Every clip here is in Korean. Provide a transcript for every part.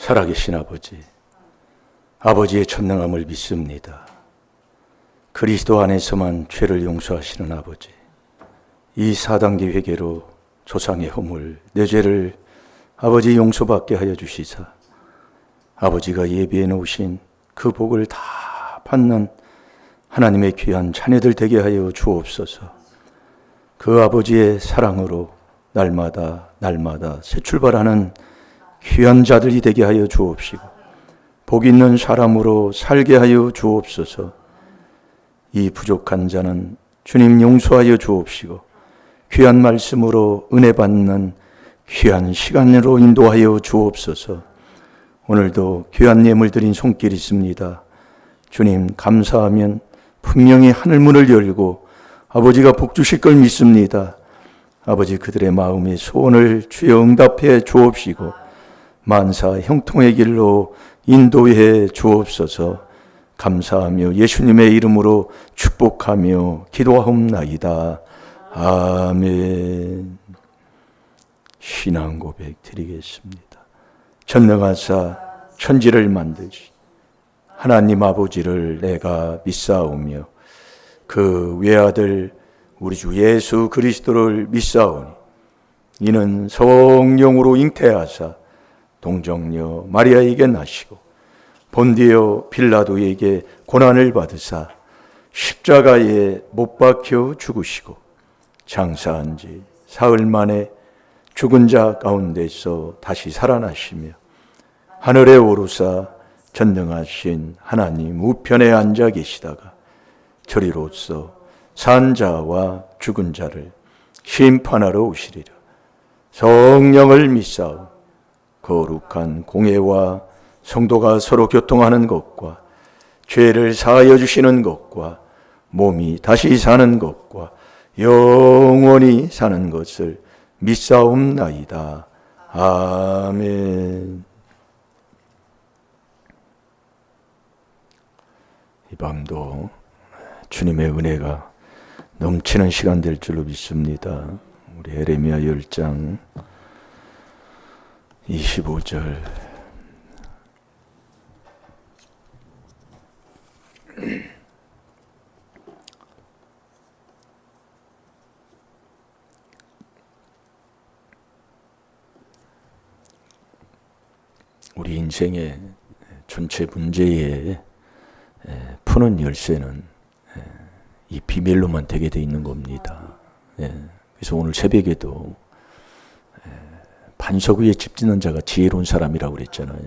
살아계신 아버지, 아버지의 전능함을 믿습니다. 그리스도 안에서만 죄를 용서하시는 아버지, 이 4단계 회개로 조상의 허물, 내 죄를 아버지 용서받게 하여 주시사 아버지가 예비해 놓으신 그 복을 다 받는 하나님의 귀한 자녀들 되게 하여 주옵소서. 그 아버지의 사랑으로 날마다 새 출발하는 귀한 자들이 되게 하여 주옵시고 복 있는 사람으로 살게 하여 주옵소서. 이 부족한 자는 주님 용서하여 주옵시고 귀한 말씀으로 은혜 받는 귀한 시간으로 인도하여 주옵소서. 오늘도 귀한 예물 드린 손길 있습니다. 주님 감사하면 분명히 하늘문을 열고 아버지가 복 주실 걸 믿습니다. 아버지 그들의 마음의 소원을 주여 응답해 주옵시고 만사 형통의 길로 인도해 주옵소서. 감사하며 예수님의 이름으로 축복하며 기도하옵나이다. 아멘. 신앙 고백 드리겠습니다. 전능하사 천지를 만드시 하나님 아버지를 내가 믿사오며 그 외아들 우리 주 예수 그리스도를 믿사오니 이는 성령으로 잉태하사 동정녀 마리아에게 나시고 본디오 빌라도에게 고난을 받으사 십자가에 못 박혀 죽으시고 장사한 지 사흘 만에 죽은 자 가운데서 다시 살아나시며 하늘에 오르사 전능하신 하나님 우편에 앉아 계시다가 저리로서 산 자와 죽은 자를 심판하러 오시리라. 성령을 믿사오. 거룩한 공회와 성도가 서로 교통하는 것과 죄를 사하여 주시는 것과 몸이 다시 사는 것과 영원히 사는 것을 믿사옵나이다. 아멘. 이 밤도 주님의 은혜가 넘치는 시간 될 줄로 믿습니다. 우리 예레미야 10장 25절 우리 인생의 전체 문제에 푸는 열쇠는 이 비밀로만 되게 돼 있는 겁니다. 그래서 오늘 새벽에도 반석 위에 집 짓는 자가 지혜로운 사람이라고 그랬잖아요.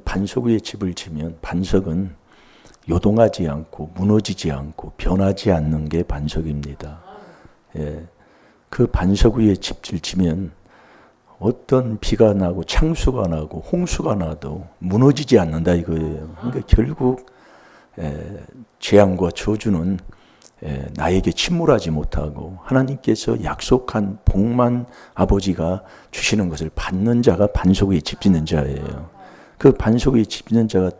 반석 위에 집을 지면 반석은 요동하지 않고 무너지지 않고 변하지 않는 게 반석입니다. 그 반석 위에 집을 지면 어떤 비가 나고 창수가 나고 홍수가 나도 무너지지 않는다 이거예요. 그러니까 결국 재앙과 저주는 나에게 침몰하지 못하고 하나님께서 약속한 복만 아버지가 주시는 것을 받는 자가 반석 위에 집 짓는 자예요. 그 반석 위에 집 짓는 자가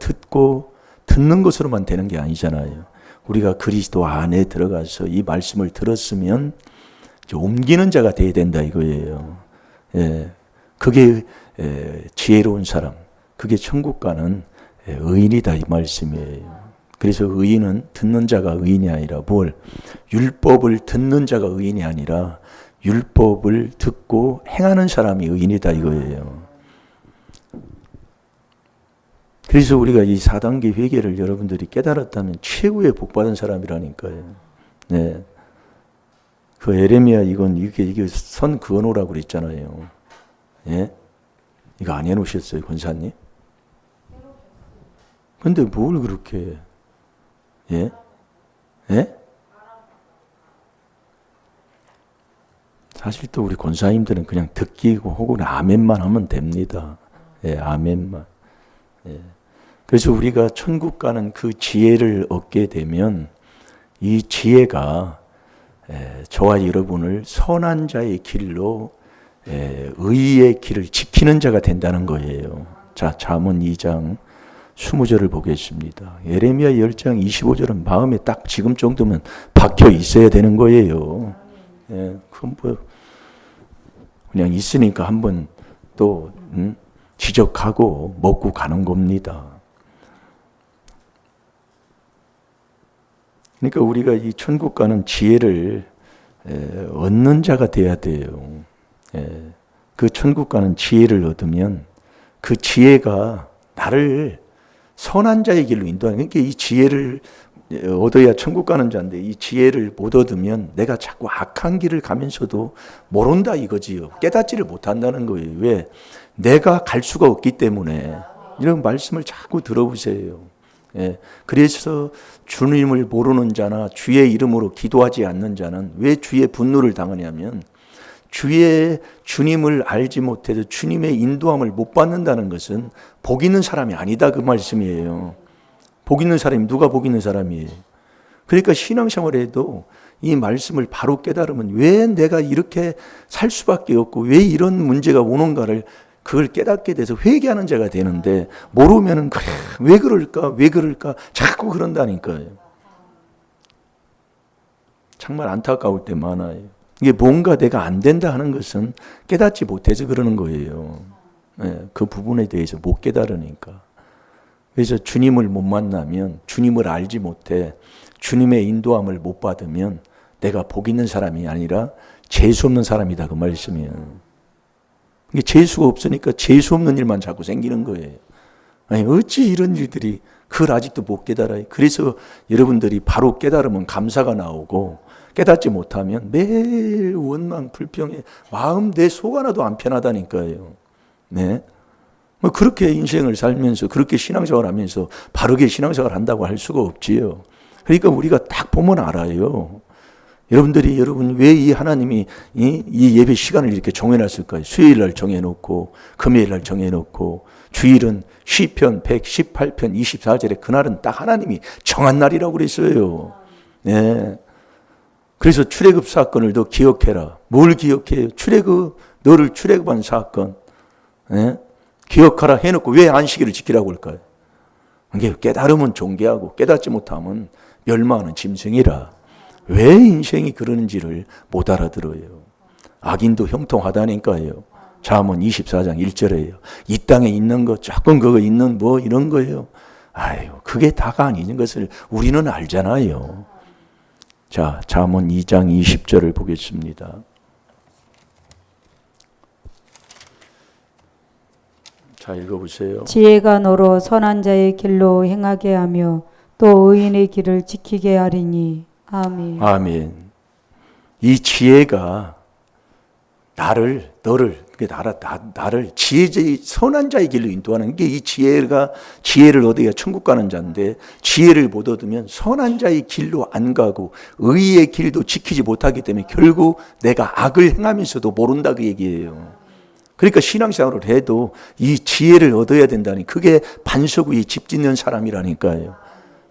듣는 것으로만 되는 게 아니잖아요. 우리가 그리스도 안에 들어가서 이 말씀을 들었으면 이제 옮기는 자가 돼야 된다 이거예요. 그게 지혜로운 사람, 그게 천국 가는 의인이다 이 말씀이에요. 그래서 의인은 듣는 자가 의인이 아니라 율법을 듣는 자가 의인이 아니라 율법을 듣고 행하는 사람이 의인이다 이거예요. 그래서 우리가 이 4단계 회개를 여러분들이 깨달았다면 최고의 복받은 사람이라니까요. 그 예레미야 이게 선 그어놓으라고 그랬잖아요. 이거 안 해놓으셨어요, 권사님? 근데 뭘 그렇게 사실 또 우리 권사님들은 그냥 듣기고 혹은 아멘만 하면 됩니다. 아멘만. 그래서 우리가 천국 가는 그 지혜를 얻게 되면 이 지혜가 저와 여러분을 선한 자의 길로 의의 길을 지키는 자가 된다는 거예요. 자, 잠언 2장 20절을 보겠습니다. 예레미야 10장 25절은 마음에 딱 지금 정도면 박혀 있어야 되는 거예요. 그럼 그냥 있으니까 한번 또 지적하고 먹고 가는 겁니다. 그러니까 우리가 이 천국 가는 지혜를 얻는 자가 돼야 돼요. 그 천국 가는 지혜를 얻으면 그 지혜가 나를 선한 자의 길로 인도하는, 그러니까 이 지혜를 얻어야 천국 가는 자인데 이 지혜를 못 얻으면 내가 자꾸 악한 길을 가면서도 모른다 이거지요. 깨닫지를 못한다는 거예요. 왜? 내가 갈 수가 없기 때문에. 이런 말씀을 자꾸 들어보세요. 그래서 주님을 모르는 자나 주의 이름으로 기도하지 않는 자는 왜 주의 분노를 당하냐면 주님을 알지 못해서 주님의 인도함을 못 받는다는 것은 복 있는 사람이 아니다 그 말씀이에요. 복 있는 사람이 누가 복 있는 사람이에요? 그러니까 신앙생활에도 이 말씀을 바로 깨달으면 왜 내가 이렇게 살 수밖에 없고 왜 이런 문제가 오는가를 그걸 깨닫게 돼서 회개하는 자가 되는데 모르면은 그래 왜 그럴까 자꾸 그런다니까요. 정말 안타까울 때 많아요. 이게 뭔가 내가 안 된다 하는 것은 깨닫지 못해서 그러는 거예요. 그 부분에 대해서 못 깨달으니까. 그래서 주님을 못 만나면 주님을 알지 못해 주님의 인도함을 못 받으면 내가 복 있는 사람이 아니라 재수 없는 사람이다 그 말씀이에요. 이게 재수가 없으니까 재수 없는 일만 자꾸 생기는 거예요. 아니 어찌 이런 일들이 그걸 아직도 못 깨달아요. 그래서 여러분들이 바로 깨달으면 감사가 나오고 깨닫지 못하면 매일 원망 불평에 마음 내 속 하나도 안 편하다니까요. 네. 뭐 그렇게 인생을 살면서 그렇게 신앙생활 하면서 바르게 신앙생활 한다고 할 수가 없지요. 그러니까 우리가 딱 보면 알아요. 여러분 왜 이 하나님이 이 예배 시간을 이렇게 정해놨을까요? 수요일 날 정해놓고 금요일 날 정해놓고 주일은 시편 118편 24절에 그날은 딱 하나님이 정한 날이라고 그랬어요. 네. 그래서 출애굽 사건을 너 기억해라. 뭘 기억해요? 너를 출애굽한 사건. 네? 기억하라 해놓고 왜 안식일을 지키라고 할까요? 이게 깨달으면 존귀하고 깨닫지 못하면 멸망하는 짐승이라. 왜 인생이 그러는지를 못 알아들어요. 악인도 형통하다니까요. 잠언 24장 1절에요. 이 땅에 있는 거 조금 그거 있는 뭐 이런 거예요. 아유 그게 다가 아닌 것을 우리는 알잖아요. 자, 잠언 2장 20절을 보겠습니다. 자, 읽어보세요. 지혜가 너로 선한 자의 길로 행하게 하며 또 의인의 길을 지키게 하리니. 아멘. 아멘. 이 지혜가 나를 선한 자의 길로 인도하는 게 이 지혜를 얻어야 천국 가는 자인데 지혜를 못 얻으면 선한 자의 길로 안 가고 의의 길도 지키지 못하기 때문에 결국 내가 악을 행하면서도 모른다 그 얘기예요. 그러니까 신앙생활을 해도 이 지혜를 얻어야 된다니 그게 반석 위에 집 짓는 사람이라니까요.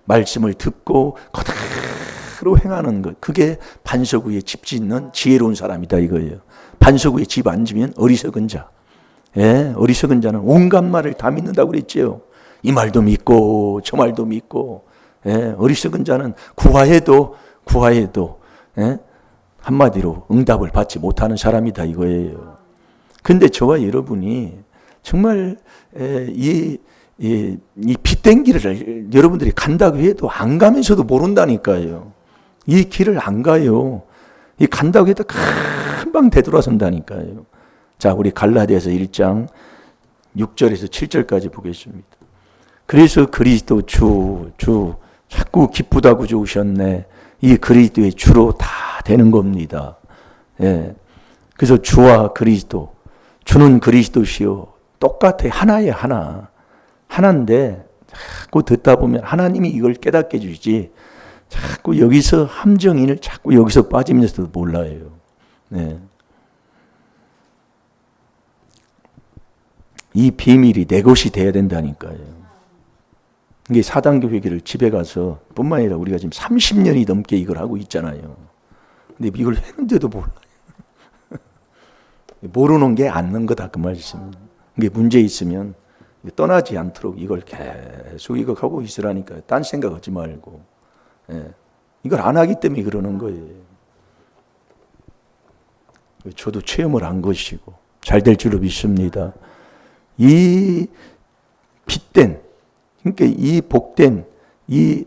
말씀을 듣고 그대로 행하는 것 그게 반석 위에 집 짓는 지혜로운 사람이다 이거예요. 반석 위에 집 안 지면 어리석은 자. 어리석은 자는 온갖 말을 다 믿는다고 그랬죠. 이 말도 믿고 저 말도 믿고. 어리석은 자는 구하해도 한마디로 응답을 받지 못하는 사람이다 이거예요. 근데 저와 여러분이 정말 이 빛된 길을 여러분들이 간다고 해도 안 가면서도 모른다니까요. 이 길을 안 가요. 이 간다고 해도 금방 되돌아선다니까요. 자, 우리 갈라디아서 1장 6절에서 7절까지 보겠습니다. 그래서 그리스도 주 자꾸 기쁘다고 좋으셨네. 이 그리스도의 주로 다 되는 겁니다. 그래서 주와 그리스도, 주는 그리스도시요. 똑같아. 하나예요, 하나. 하나인데 자꾸 듣다 보면 하나님이 이걸 깨닫게 해주지 자꾸 여기서 함정인을 자꾸 여기서 빠지면서도 몰라요. 이 비밀이 내 것이 돼야 된다니까요. 이게 사단교회를 집에 가서 뿐만 아니라 우리가 지금 30년이 넘게 이걸 하고 있잖아요. 근데 이걸 했는데도 몰라요. 모르는 게 앉는 거다 그 말씀입니다. 이게 문제 있으면 떠나지 않도록 이걸 계속 이거 하고 있으라니까요. 딴 생각하지 말고. 이걸 안 하기 때문에 그러는 거예요. 저도 체험을 한 것이고 잘 될 줄로 믿습니다. 이 빛된, 그러니까 이 복된, 이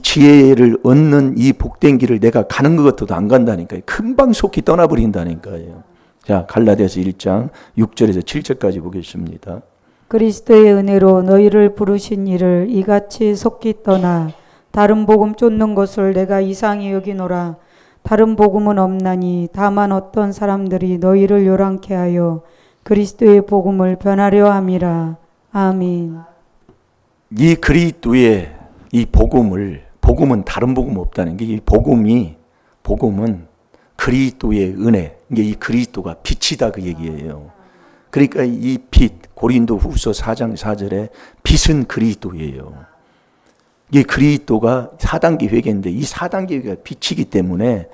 지혜를 얻는 이 복된 길을 내가 가는 것 같아도 안 간다니까요. 금방 속히 떠나버린다니까요. 자, 갈라디아서 1장 6절에서 7절까지 보겠습니다. 그리스도의 은혜로 너희를 부르신 이를 이같이 속히 떠나 다른 복음 쫓는 것을 내가 이상히 여기노라. 다른 복음은 없나니 다만 어떤 사람들이 너희를 요란케 하여 그리스도의 복음을 변하려 함이라. 아멘. 이 그리스도의 이 복음은 다른 복음 없다는 게, 이 복음은 그리스도의 은혜, 이게 이 그리스도가 빛이다 그 얘기예요. 그러니까 이 빛, 고린도후서 4장 4절에 빛은 그리스도예요. 이 그리스도가 4단계 회개인데 이 4단계 회개가 빛이기 때문에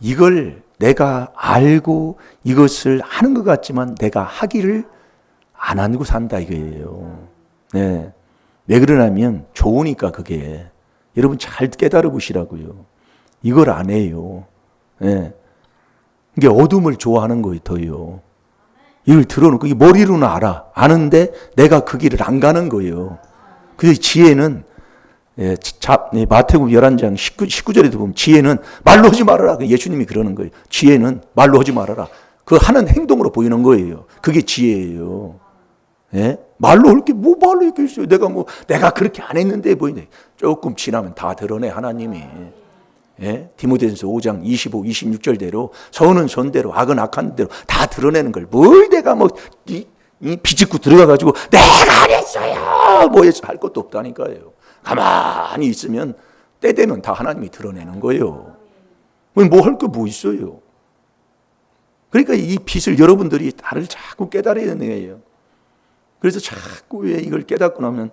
이걸 내가 알고 이것을 하는 것 같지만 내가 하기를 안 하고 산다 이거예요. 네. 왜 그러냐면 좋으니까 그게. 여러분 잘 깨달아 보시라고요. 이걸 안 해요. 네. 이게 어둠을 좋아하는 거예요, 더요. 이걸 들어놓고, 이게 머리로는 알아. 아는데 내가 그 길을 안 가는 거예요. 그래서 지혜는, 마태복음 11장 19절에도 보면 지혜는 말로 하지 말아라. 예수님이 그러는 거예요. 지혜는 말로 하지 말아라. 그 하는 행동으로 보이는 거예요. 그게 지혜예요. 예? 말로 할 게 뭐 말로 있겠어요. 내가 그렇게 안 했는데 보이네. 조금 지나면 다 드러내, 하나님이. 예? 디모데전서 5장 25, 26절대로 선은 선대로 악은 악한 대로 다 드러내는 걸 뭘 내가 비집고 들어가가지고 내가 안 했어요 뭐 해서 할 것도 없다니까요. 가만히 있으면 때 되면 다 하나님이 드러내는 거예요. 뭐 할 거 뭐 있어요. 그러니까 이 빛을 여러분들이 나를 자꾸 깨달아야 되는 거예요. 그래서 자꾸 왜 이걸 깨닫고 나면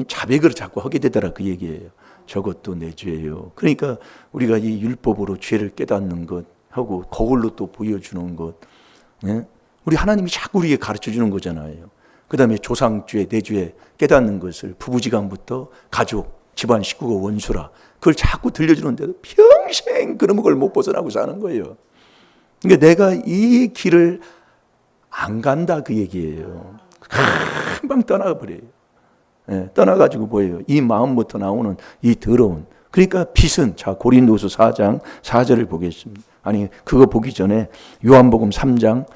자백을 자꾸 하게 되더라 그 얘기예요. 저것도 내 죄예요. 그러니까 우리가 이 율법으로 죄를 깨닫는 것 하고 거울로 또 보여주는 것, 네? 우리 하나님이 자꾸 우리에게 가르쳐 주는 거잖아요. 그 다음에 조상죄, 내죄 깨닫는 것을 부부지간부터 가족, 집안 식구가 원수라 그걸 자꾸 들려주는데도 평생 그런 걸 못 벗어나고 사는 거예요. 그러니까 내가 이 길을 안 간다 그 얘기예요. 금방 떠나버려요. 예, 떠나가지고 뭐예요? 이 마음부터 나오는 이 더러운. 그러니까 빛은, 자, 고린도서 4장 4절을 보겠습니다. 아니, 그거 보기 전에 요한복음 3장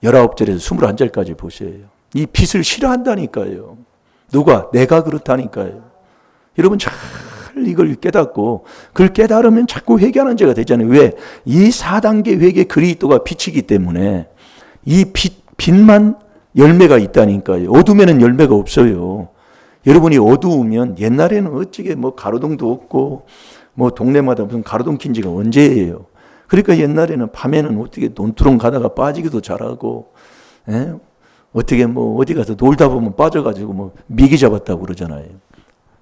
19절에서 21절까지 보세요. 이 빛을 싫어한다니까요. 누가? 내가 그렇다니까요. 여러분 잘 이걸 깨닫고, 그걸 깨달으면 자꾸 회개하는 자가 되잖아요. 왜? 이 4단계 회개 그리스도가 빛이기 때문에 이 빛만 열매가 있다니까요. 어둠에는 열매가 없어요. 여러분이 어두우면 옛날에는 어찌게 가로등도 없고 동네마다 무슨 가로등 킨 지가 언제예요. 그러니까 옛날에는 밤에는 어떻게 논두렁 가다가 빠지기도 잘하고, 예? 어떻게 어디 가서 놀다 보면 빠져가지고 미기 잡았다고 그러잖아요.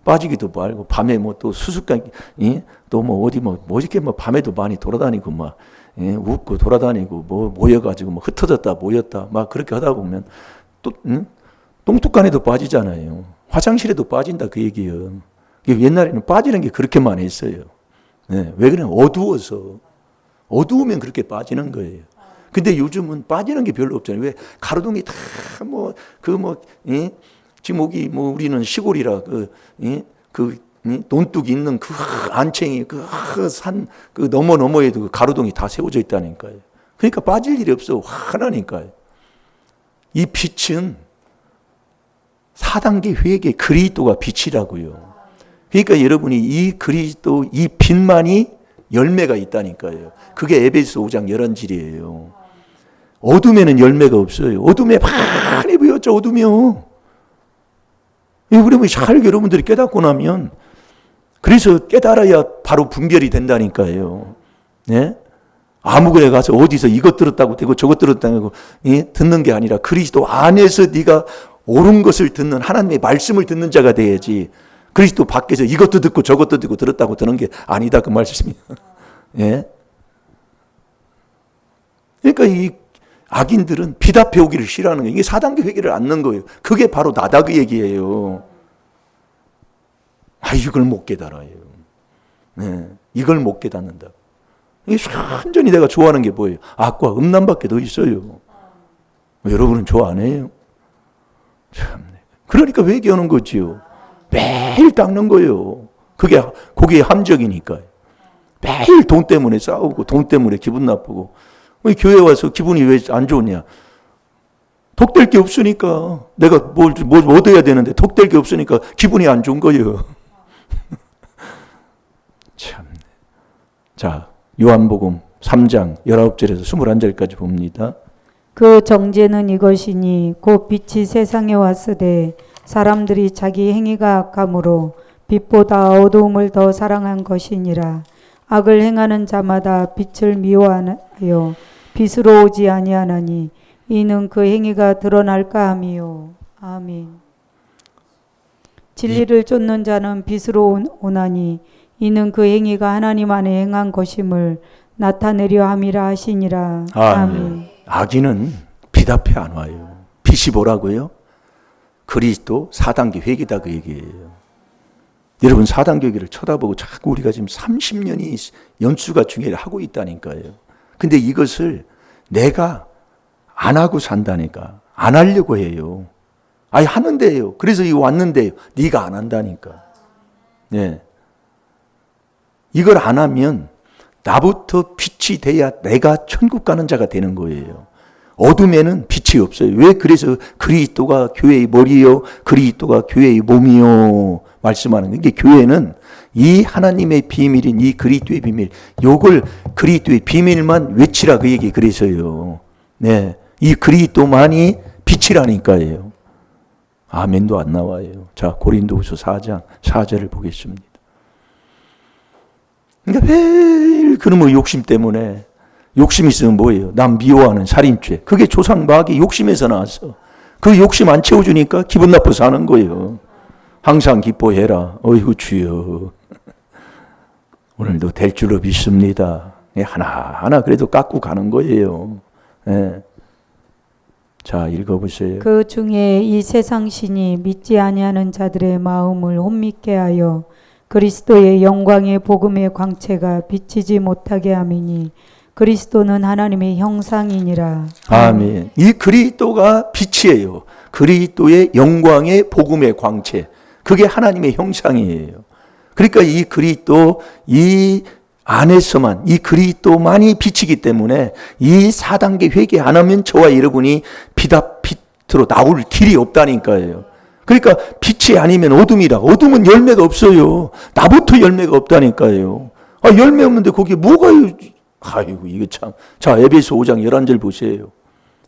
빠지기도 말고 밤에 또 수수깡, 또 어디 이렇게 밤에도 많이 돌아다니고 웃고 돌아다니고 모여가지고 흩어졌다 모였다 그렇게 하다 보면 또 똥뚝간에도 빠지잖아요. 화장실에도 빠진다 그 얘기예요. 옛날에는 빠지는 게 그렇게 많이 했어요. 네, 왜 그러냐? 어두워서. 어두우면 그렇게 빠지는 거예요. 근데 요즘은 빠지는 게 별로 없잖아요. 왜? 가로등이 다 지금 여기 우리는 시골이라 논둑이 있는 그 안챙이 산 너머에도 그 가로등이 다 세워져 있다니까요. 그러니까 빠질 일이 없어. 환하니까요. 이 빛은 4단계 회개 그리스도가 빛이라고요. 그러니까 여러분이 이 그리스도 이 빛만이 열매가 있다니까요. 그게 에베소 5장 11절이에요. 어둠에는 열매가 없어요. 어둠에 많이 보였죠. 어둠이요. 그러면 잘 여러분들이 깨닫고 나면, 그래서 깨달아야 바로 분별이 된다니까요. 네? 아무거나 가서 어디서 이것 들었다고 되고 저것 들었다고 듣는 게 아니라 그리스도 안에서 네가 옳은 것을 듣는, 하나님의 말씀을 듣는 자가 돼야지, 그리스도 밖에서 이것도 듣고 저것도 듣고 들었다고 드는 게 아니다 그 말씀이에요. 예? 그러니까 이 악인들은 빛 앞에 오기를 싫어하는 거예요. 이게 4단계 회개를 않는 거예요. 그게 바로 나다 그 얘기예요. 이걸 못 깨달아요. 네, 이걸 못 깨닫는다. 이게 완전히 내가 좋아하는 게 뭐예요? 악과 음란밖에 더 있어요. 여러분은 좋아 안 해요? 참. 그러니까 회개하는 거지요. 매일 닦는 거예요. 그게 함정이니까. 매일 돈 때문에 싸우고 돈 때문에 기분 나쁘고. 교회 와서 기분이 왜 안 좋냐? 덕될 게 없으니까. 내가 뭘 얻어야 되는데 덕될 게 없으니까 기분이 안 좋은 거예요. 참. 자, 요한복음 3장 19절에서 21절까지 봅니다. 그 정죄는 이것이니 곧 빛이 세상에 왔으되 사람들이 자기 행위가 악함으로 빛보다 어두움을 더 사랑한 것이니라. 악을 행하는 자마다 빛을 미워하여 빛으로 오지 아니하나니 이는 그 행위가 드러날까 함이요. 아멘. 진리를 쫓는 자는 빛으로 오나니 이는 그 행위가 하나님 안에 행한 것임을 나타내려 함이라 하시니라. 아멘. 악인은 빛 앞에 안 와요. 빛이 뭐라고요? 그리스도 4단계 회개다 그 얘기예요. 여러분 4단계 회개를 쳐다보고 자꾸 우리가 지금 30년이 연수가 중회를 하고 있다니까요. 근데 이것을 내가 안 하고 산다니까. 안 하려고 해요. 아니 하는데요. 그래서 이거 왔는데요. 네가 안 한다니까. 네. 이걸 안 하면 나부터 빛이 돼야 내가 천국 가는 자가 되는 거예요. 어둠에는 빛이 없어요. 왜? 그래서 그리스도가 교회의 머리요, 그리스도가 교회의 몸이요 말씀하는 거예요. 이게 교회는 이 하나님의 비밀인 이 그리스도의 비밀, 요걸 그리스도의 비밀만 외치라 그 얘기 그래서요. 네, 이 그리스도만이 빛이라니까요. 아멘도 안 나와요. 자, 고린도후서 4장 4절을 보겠습니다. 그러니까 매일 그놈의 욕심 때문에 욕심 있으면 뭐예요? 남 미워하는 살인죄. 그게 조상 마귀 욕심에서 나왔어. 그 욕심 안 채워주니까 기분 나빠서 하는 거예요. 항상 기뻐해라. 어이구 주여. 오늘도 될 줄로 믿습니다. 하나하나 그래도 깎고 가는 거예요. 네. 자, 읽어보세요. 그 중에 이 세상 신이 믿지 아니하는 자들의 마음을 혼미케 하여 그리스도의 영광의 복음의 광채가 비치지 못하게 함이니 그리스도는 하나님의 형상이니라. 아멘. 이 그리스도가 빛이에요. 그리스도의 영광의 복음의 광채. 그게 하나님의 형상이에요. 그러니까 이 그리스도 이 안에서만 이 그리스도만이 빛이기 때문에 이 4단계 회개 안 하면 저와 여러분이 빛으로 나올 길이 없다니까요. 그러니까 빛이 아니면 어둠이라. 어둠은 열매가 없어요. 나부터 열매가 없다니까요. 아, 열매 없는데 거기에 뭐가 아이고 이거 참. 자, 에베소 5장 11절 보세요.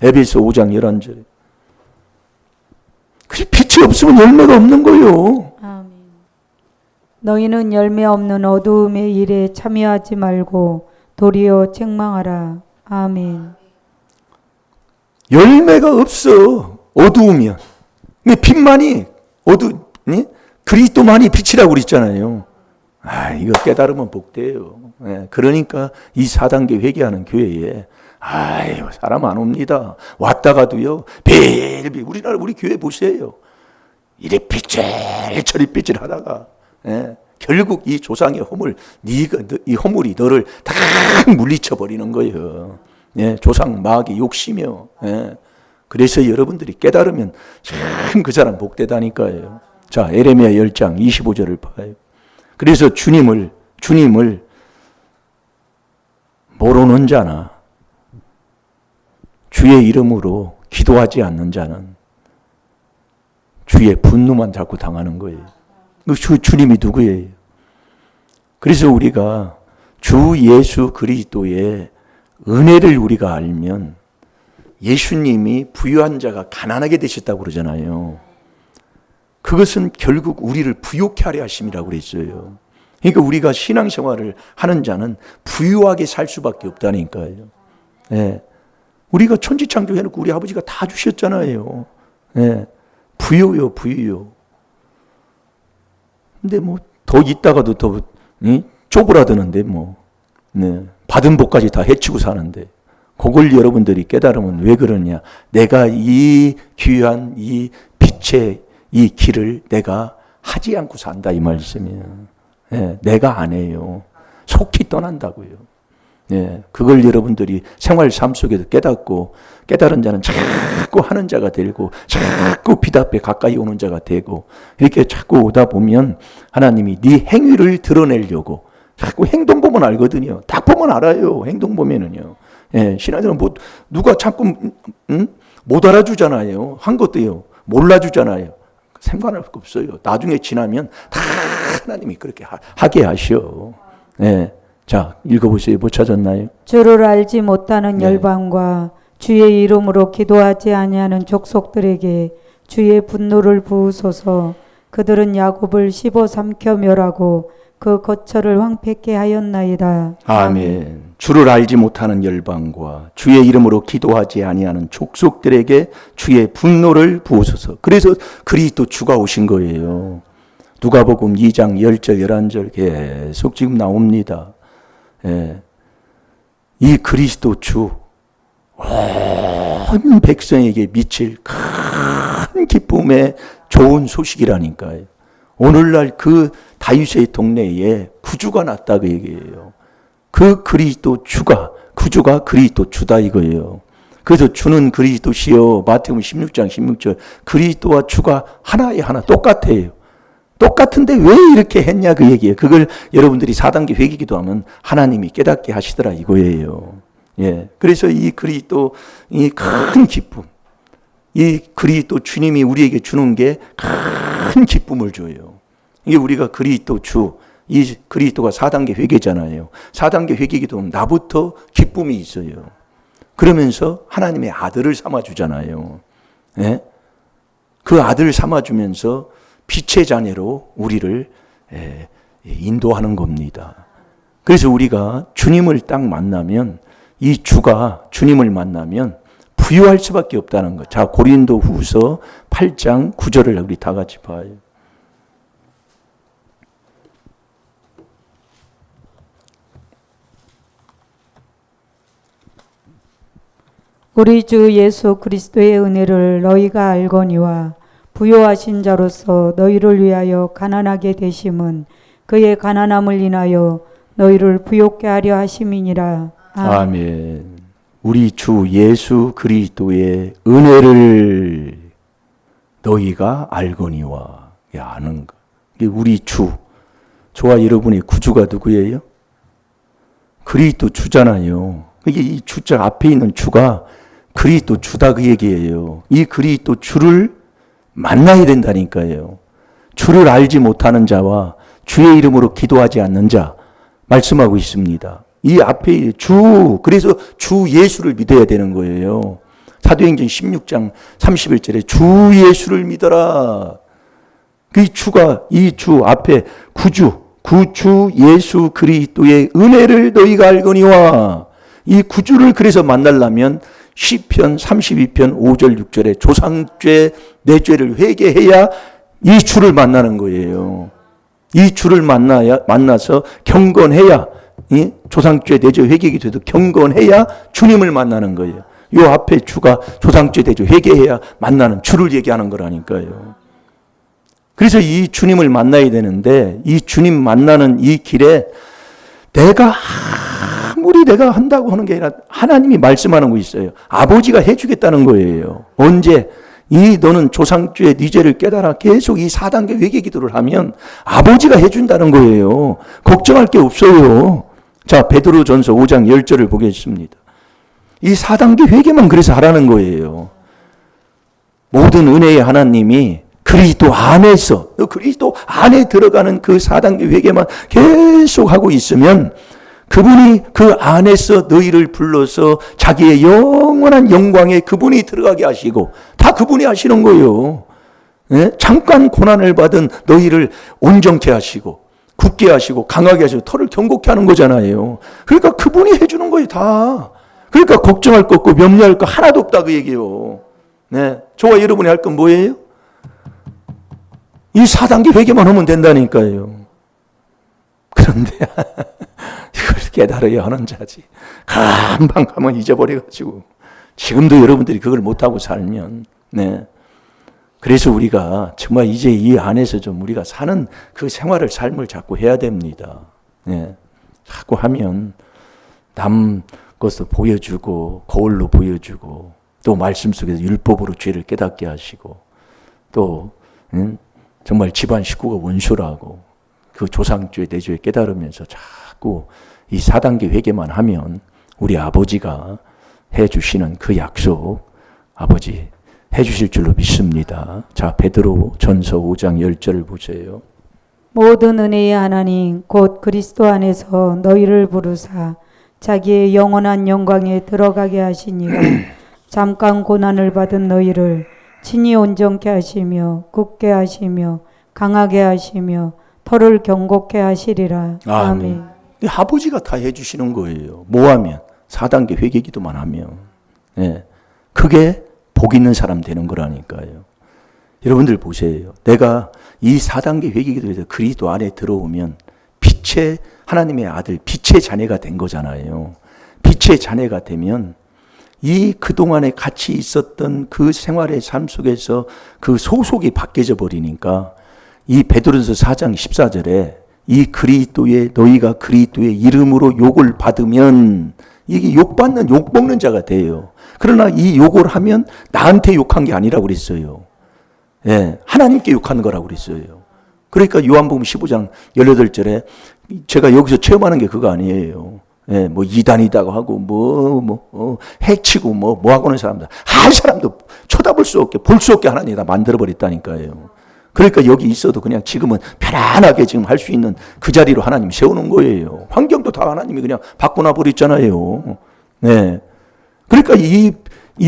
에베소 5장 11절. 그 빛이 없으면 열매가 없는 거예요. 아멘. 너희는 열매 없는 어두움의 일에 참여하지 말고 도리어 책망하라. 아멘. 열매가 없어. 어두우면. 근데 빛만이 그리스도만이 빛이라고 그랬잖아요. 아, 이거 깨달으면 복돼요. 네, 그러니까 이 4단계 회개하는 교회에 아유 사람 안 옵니다. 왔다가도요 빌빌 우리나라 우리 교회 보세요. 이래 삐질처리 삐질하다가 결국 이 조상의 허물 이 허물이 너를 다 물리쳐 버리는 거예요. 조상 마귀 욕심이요. 그래서 여러분들이 깨달으면 참 그 사람 복되다니까요. 자, 에레미야 10장 25절을 봐요. 그래서 주님을 모르는 자나 주의 이름으로 기도하지 않는 자는 주의 분노만 자꾸 당하는 거예요. 주님이 누구예요? 그래서 우리가 주 예수 그리스도의 은혜를 우리가 알면 예수님이 부유한 자가 가난하게 되셨다고 그러잖아요. 그것은 결국 우리를 부욕케 하려 하심이라고 그랬어요. 그러니까 우리가 신앙생활을 하는 자는 부유하게 살 수밖에 없다니까요. 우리가 천지창조 해놓고 우리 아버지가 다 주셨잖아요. 부유요. 근데 뭐 더 있다가도 더 쪼그라드는데 받은 복까지 다 해치고 사는데 그걸 여러분들이 깨달으면 왜 그러냐? 내가 이 귀한 이 빛의 이 길을 내가 하지 않고 산다 이 말씀이에요. 내가 안 해요. 속히 떠난다고요. 예, 그걸 여러분들이 생활 삶 속에서 깨닫고 깨달은 자는 자꾸 하는 자가 되고 자꾸 빛 앞에 가까이 오는 자가 되고 이렇게 자꾸 오다 보면 하나님이 네 행위를 드러내려고 자꾸 행동 보면 알거든요. 딱 보면 알아요. 행동 보면은요. 예, 신앙생활은 뭐 누가 자꾸 못 알아주잖아요. 한 것도요. 몰라주잖아요. 상관할 거 없어요. 나중에 지나면 다 하나님이 그렇게 하게 하셔. 예. 자, 읽어보세요. 뭐 찾았나요? 주를 알지 못하는 네. 열방과 주의 이름으로 기도하지 아니하는 족속들에게 주의 분노를 부으소서. 그들은 야곱을 씹어 삼켜 멸하고 그 거처를 황폐케 하였나이다. 아멘. 주를 알지 못하는 열방과 주의 이름으로 기도하지 아니하는 족속들에게 주의 분노를 부으소서. 그래서 그리스도 주가 오신 거예요. 누가복음 2장 10절 11절 계속 지금 나옵니다. 예. 이 그리스도 주, 온 백성에게 미칠 큰 기쁨의 좋은 소식이라니까요. 오늘날 그 다윗의 동네에 구주가 났다 그 얘기예요. 그 그리스도 주가, 구주가 그리스도 주다 이거예요. 그래서 주는 그리스도시요. 마태복음 16장 16절 그리스도와 주가 하나에 하나 똑같아요. 똑같은데 왜 이렇게 했냐 그 얘기예요. 그걸 여러분들이 4단계 회개기도 하면 하나님이 깨닫게 하시더라 이거예요. 예. 그래서 이 그리스도 이 큰 기쁨, 이 그리스도 주님이 우리에게 주는 게 큰 기쁨을 줘요. 이게 우리가 그리스도 주, 이 그리스도가 4단계 회개잖아요. 4단계 회개기도 하면 나부터 기쁨이 있어요. 그러면서 하나님의 아들을 삼아주잖아요. 예? 그 아들을 삼아주면서 빛의 자녀로 우리를 인도하는 겁니다. 그래서 우리가 주님을 딱 만나면 이 주가 주님을 만나면 부유할 수밖에 없다는 것. 자, 고린도 후서 8장 9절을 우리 다 같이 봐요. 우리 주 예수 그리스도의 은혜를 너희가 알거니와 부요하신 자로서 너희를 위하여 가난하게 되심은 그의 가난함을 인하여 너희를 부요케 하려 하심이니라. 아멘. 우리 주 예수 그리스도의 은혜를 너희가 알거니와. 아는 거. 이게 우리 주. 저와 여러분의 구주가 누구예요? 그리스도 주잖아요. 이게 이 주자 앞에 있는 주가 그리스도 주다 그 얘기예요. 이 그리스도 주를 만나야 된다니까요. 주를 알지 못하는 자와 주의 이름으로 기도하지 않는 자 말씀하고 있습니다. 이 앞에 주, 그래서 주 예수를 믿어야 되는 거예요. 사도행전 16장 31절에 주 예수를 믿어라. 그 주가 이 주 앞에 구주 예수 그리스도의 은혜를 너희가 알거니와. 이 구주를 그래서 만나려면 시편 32편 5절 6절에 조상죄 내 죄를 회개해야 이 주를 만나는 거예요. 이 주를 만나서 경건해야 이 조상죄 내 죄 회개가 돼도 경건해야 주님을 만나는 거예요. 이 앞에 주가 조상죄 내 죄 회개해야 만나는 주를 얘기하는 거라니까요. 그래서 이 주님을 만나야 되는데 이 주님 만나는 이 길에 아무리 내가 한다고 하는 게 아니라 하나님이 말씀하는 거 있어요. 아버지가 해주겠다는 거예요. 언제? 너는 조상죄의 네 죄를 깨달아 계속 이 4단계 회개 기도를 하면 아버지가 해준다는 거예요. 걱정할 게 없어요. 자, 베드로전서 5장 10절을 보겠습니다. 이 4단계 회개만 그래서 하라는 거예요. 모든 은혜의 하나님이 그리스도 안에 들어가는 그 4단계 회개만 계속 하고 있으면 그분이 그 안에서 너희를 불러서 자기의 영원한 영광에 그분이 들어가게 하시고 다 그분이 하시는 거예요. 네? 잠깐 고난을 받은 너희를 온전케 하시고 굳게 하시고 강하게 하시고 털을 견고케 하는 거잖아요. 그러니까 그분이 해주는 거예요 다. 그러니까 걱정할 거 없고 염려할 거 하나도 없다 그 얘기예요. 네. 저와 여러분이 할 건 뭐예요? 이 4단계 회개만 하면 된다니까요. 그런데 이걸 깨달아야 하는 자지. 금방 가면 잊어버려가지고 지금도 여러분들이 그걸 못하고 살면 네. 그래서 우리가 정말 이제 이 안에서 좀 우리가 사는 그 삶을 자꾸 해야 됩니다. 네. 자꾸 하면 남 것도 보여주고 거울로 보여주고 또 말씀 속에서 율법으로 죄를 깨닫게 하시고 또 정말 집안 식구가 원수라고 그 조상죄 내죄 깨달으면서 자꾸 이 4단계 회개만 하면 우리 아버지가 해주시는 그 약속 아버지 해주실 줄로 믿습니다. 자, 베드로 전서 5장 10절을 보세요. 모든 은혜의 하나님 곧 그리스도 안에서 너희를 부르사 자기의 영원한 영광에 들어가게 하시니가 잠깐 고난을 받은 너희를 친히 온전케 하시며 굳게 하시며 강하게 하시며 털을 경고케 하시리라. 아멘. 아버지가 다 해주시는 거예요. 뭐 하면? 4단계 회개기도만 하면. 예. 그게 복 있는 사람 되는 거라니까요. 여러분들 보세요. 내가 이 4단계 회개기도에서 그리스도 안에 들어오면 빛의 하나님의 아들, 빛의 자녀가 된 거잖아요. 빛의 자녀가 되면 이 그동안에 같이 있었던 그 생활의 삶 속에서 그 소속이 바뀌어져 버리니까 이 베드로전서 4장 14절에 이 그리스도의 너희가 그리스도의 이름으로 욕을 받으면 이게 욕받는 욕 먹는 자가 돼요. 그러나 이 욕을 하면 나한테 욕한 게 아니라고 그랬어요. 예, 하나님께 욕하는 거라고 그랬어요. 그러니까 요한복음 15장 18절에 제가 여기서 체험하는 게 그거 아니에요. 예, 뭐 이단이다고 하고 해치고 뭐 하고는 사람들 한 사람도 쳐다볼 수 없게 볼 수 없게 하나님이 다 만들어 버렸다니까요. 그러니까 여기 있어도 그냥 지금은 편안하게 지금 할 수 있는 그 자리로 하나님이 세우는 거예요. 환경도 다 하나님이 그냥 바꿔놔 버렸잖아요. 네. 그러니까 이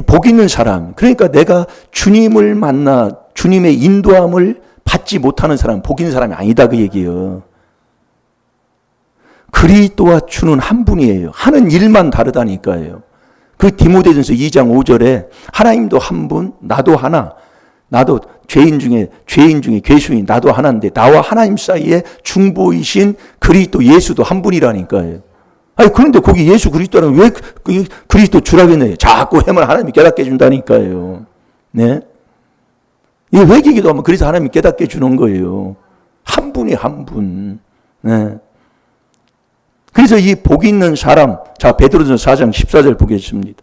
복 있는 사람, 그러니까 내가 주님을 만나 주님의 인도함을 받지 못하는 사람, 복 있는 사람이 아니다 그 얘기예요. 그리스도와 주는 한 분이에요. 하는 일만 다르다니까요. 그 디모데전서 2장 5절에 하나님도 한 분, 나도 하나. 나도 죄인 중에 괴수인 나도 하나인데 나와 하나님 사이에 중보이신 그리스도 예수도 한 분이라니까요. 아니 그런데 거기 예수 그리스도라는 왜 그리스도 주라겠네요. 자꾸 해만 하나님이 깨닫게 해준다니까요. 네, 이 회개기도 하면 그래서 하나님이 깨닫게 해주는 거예요. 한 분이 한 분. 네. 그래서 이 복 있는 사람, 자 베드로전서 4장 14절 보겠습니다.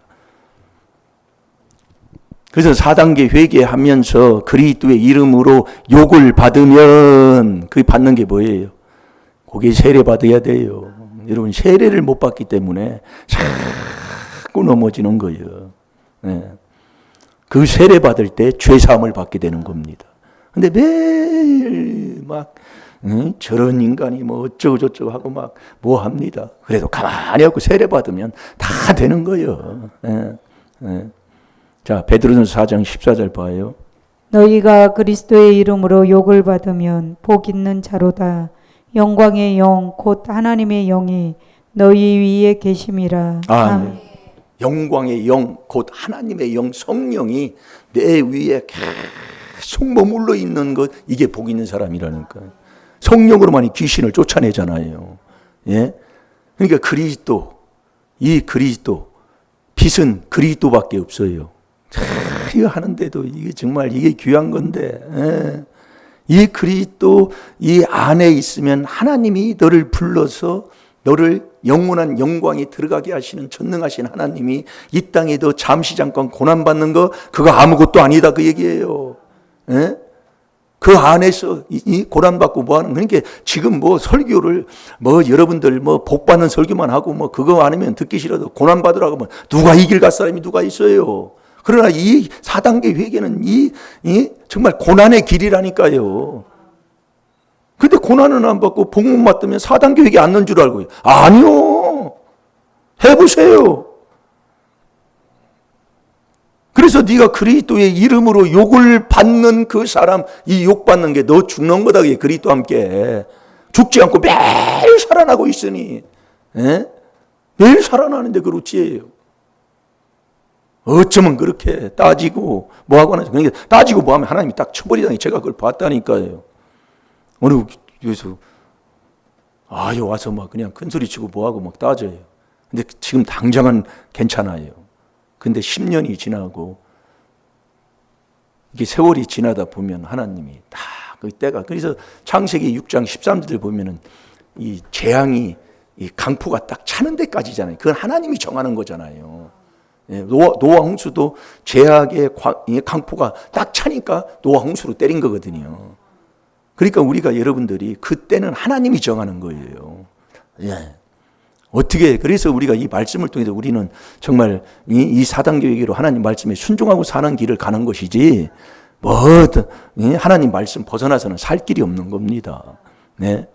그래서 4단계 회개하면서 그리스도의 이름으로 욕을 받으면 그 받는 게 뭐예요? 거기에 세례 받아야 돼요. 여러분 세례를 못 받기 때문에 자꾸 넘어지는 거예요. 네. 그 세례 받을 때 죄사함을 받게 되는 겁니다. 근데 매일 막 저런 인간이 뭐 어쩌고 저쩌고 하고 막 뭐 합니다. 그래도 가만히 하고 세례 받으면 다 되는 거예요. 네. 네. 자, 베드로전서 4장 14절 봐요. 너희가 그리스도의 이름으로 욕을 받으면 복 있는 자로다. 영광의 영 곧 하나님의 영이 너희 위에 계심이라. 아멘. 영광의 영 곧 하나님의 영 성령이 내 위에 계속 머물러 있는 것, 이게 복 있는 사람이라니까. 성령으로만이 귀신을 쫓아내잖아요. 예? 그러니까 그리스도, 이 그리스도 빛은 그리스도밖에 없어요. 이거 하는데도 이게 정말 이게 귀한 건데, 예. 이 그리스도 이 안에 있으면 하나님이 너를 불러서 너를 영원한 영광에 들어가게 하시는 전능하신 하나님이 이 땅에 너 잠시 잠깐 고난받는 거 그거 아무것도 아니다 그 얘기예요. 예? 그 안에서 이 고난받고 뭐 하는, 그러니까 지금 뭐 설교를 뭐 여러분들 뭐 복받는 설교만 하고 뭐 그거 아니면 듣기 싫어도 고난받으라고 하면 누가 이길 갈 사람이 누가 있어요. 그러나 이 4단계 회개는 이 정말 고난의 길이라니까요. 근데 고난은 안 받고 복만 받으면 4단계 회개 안 넣는 줄 알고요. 아니요. 해보세요. 그래서 네가 그리스도의 이름으로 욕을 받는 그 사람, 이 욕 받는 게 너 죽는 거다. 그리스도와 함께 죽지 않고 매일 살아나고 있으니, 예? 매일 살아나는데 그렇지예요. 어쩌면 그렇게 따지고 뭐하고 하나, 그러니까 따지고 뭐하면 하나님이 딱 쳐버리다니 제가 그걸 봤다니까요. 어느 교회에서 와서 막 그냥 큰 소리 치고 뭐하고 막 따져요. 근데 지금 당장은 괜찮아요. 근데 10년이 지나고 이게 세월이 지나다 보면 하나님이 다 그 때가, 그래서 창세기 6장 13절 보면은 이 재앙이 이 강포가 딱 차는 데까지잖아요. 그건 하나님이 정하는 거잖아요. 예, 노아 홍수도 죄악의 강포가 딱 차니까 노아 홍수로 때린 거거든요. 그러니까 우리가 여러분들이 그때는 하나님이 정하는 거예요. 예. 어떻게 그래서 우리가 이 말씀을 통해서 우리는 정말 이 4단계 회개로 하나님 말씀에 순종하고 사는 길을 가는 것이지 하나님 말씀 벗어나서는 살 길이 없는 겁니다. 네.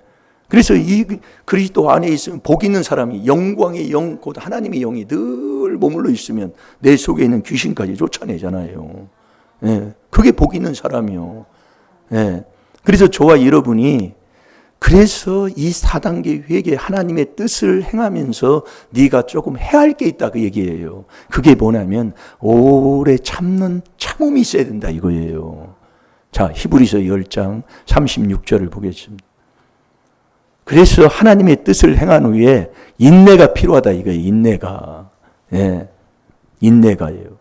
그래서 이 그리스도 안에 있으면 복 있는 사람이 영광의 영, 곧 하나님의 영이 늘 머물러 있으면 내 속에 있는 귀신까지 쫓아내잖아요. 네. 그게 복 있는 사람이요. 네. 그래서 저와 여러분이 그래서 이 4단계 회개 하나님의 뜻을 행하면서 네가 조금 해야 할 게 있다 그 얘기예요. 그게 뭐냐면 오래 참는 참음이 있어야 된다 이거예요. 자, 히브리서 10장 36절을 보겠습니다. 그래서 하나님의 뜻을 행한 후에 인내가 필요하다 이거예요. 인내가. 예. 인내가예요.